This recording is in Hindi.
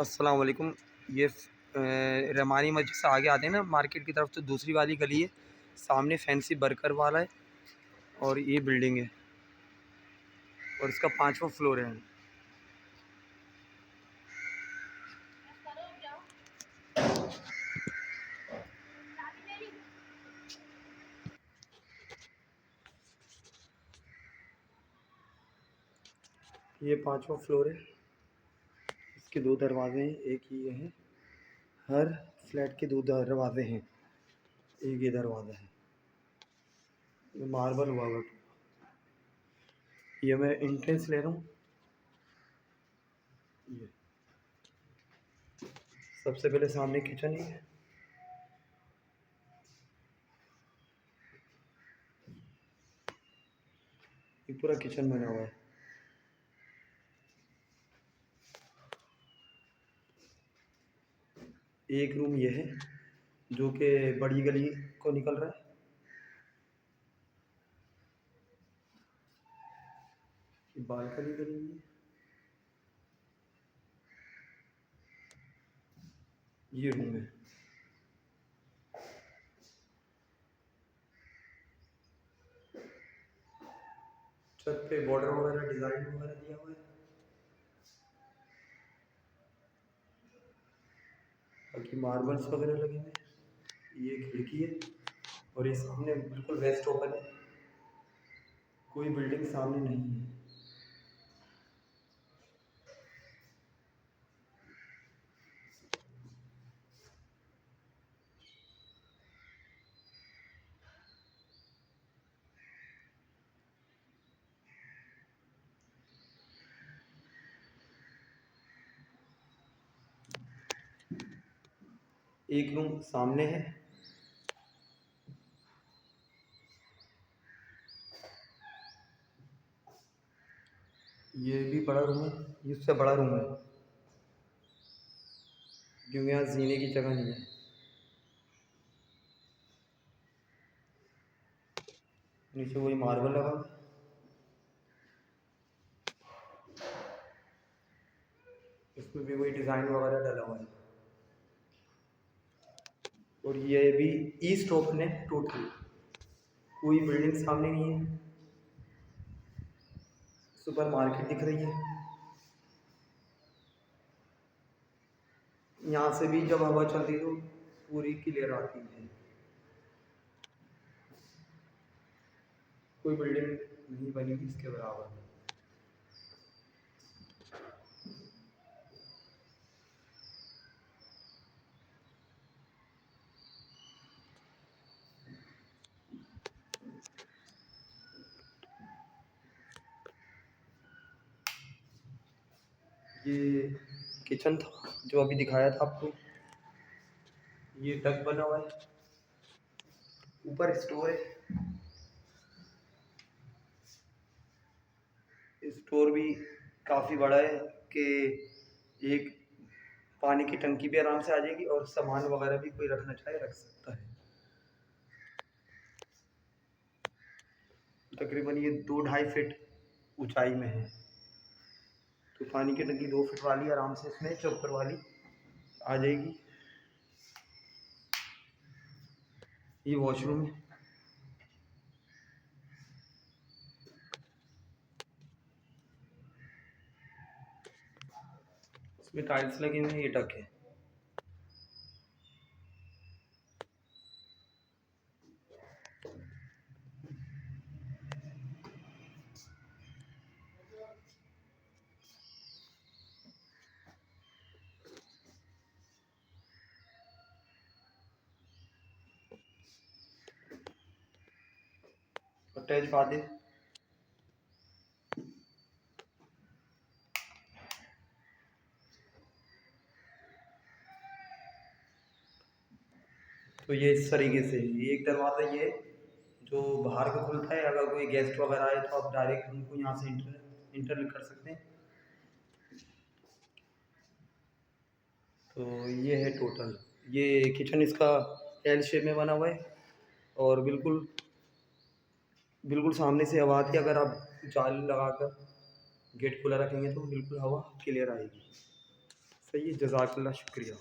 अस्सलाम वालेकुम। ये रहमानी मस्जिद से आगे आते हैं ना मार्केट की तरफ, तो दूसरी वाली गली है, सामने फैंसी बर्गर वाला है और ये बिल्डिंग है और इसका 5वां फ्लोर है। ये 5वां फ्लोर है। इसके 2 दरवाजे हैं, एक ये है। हर फ्लैट के 2 दरवाजे हैं, एक ये दरवाज़ा है। ये मार्बल हुआ हुआ। ये मैं एंट्रेंस ले रहा हूँ। ये सबसे पहले सामने किचन है। ये पूरा किचन बना हुआ है। एक रूम ये है जो कि बड़ी गली को निकल रहा है। ये बालकनी बनी हुई है। ये रूम है। छत पे बॉर्डर वगैरह डिजाइन वगैरह दिया हुआ है। बाकी मार्बल्स वगैरह लगे हुए हैं। ये खिड़की है और ये सामने बिल्कुल वेस्ट ओपन है, कोई बिल्डिंग सामने नहीं है। एक रूम सामने है। ये भी बड़ा रूम है, ये उससे बड़ा रूम है क्योंकि यहाँ जीने की जगह नहीं है। नीचे वही मार्बल लगा हुआ है। इसमें भी वही डिज़ाइन वगैरह डला हुआ है। और ये भी ईस्ट ओपन है टोटल, कोई बिल्डिंग सामने नहीं है। सुपर मार्केट दिख रही है। यहाँ से भी जब हवा चलती है तो पूरी क्लियर आती है, कोई बिल्डिंग नहीं बनी थी इसके बराबर। ये किचन था जो अभी दिखाया था आपको। ये डक बना हुआ है, ऊपर स्टोर है। स्टोर भी काफ़ी बड़ा है कि एक पानी की टंकी भी आराम से आ जाएगी और सामान वगैरह भी कोई रखना चाहे रख सकता है। तकरीबन ये 2-2.5 फीट ऊंचाई में है, तो पानी की टंकी 2 फीट वाली आराम से इसमें चौकर वाली आ जाएगी। ये वॉशरूम है। इसमें टाइल्स लगे हुए हैं, ये टक है। अटैच बात है। तो ये इस तरीके से ये एक दरवाज़ा ये जो बाहर को खुलता है, अगर कोई गेस्ट वगैरह आए तो आप डायरेक्ट उनको यहाँ से इंटर कर सकते हैं। तो ये है टोटल। ये किचन इसका एल शेप में बना हुआ है और बिल्कुल बिल्कुल सामने से हवा आती है। अगर आप जाली लगाकर गेट खुला रखेंगे तो बिल्कुल हवा क्लियर आएगी। सही है, जज़ाकल्लाह, शुक्रिया।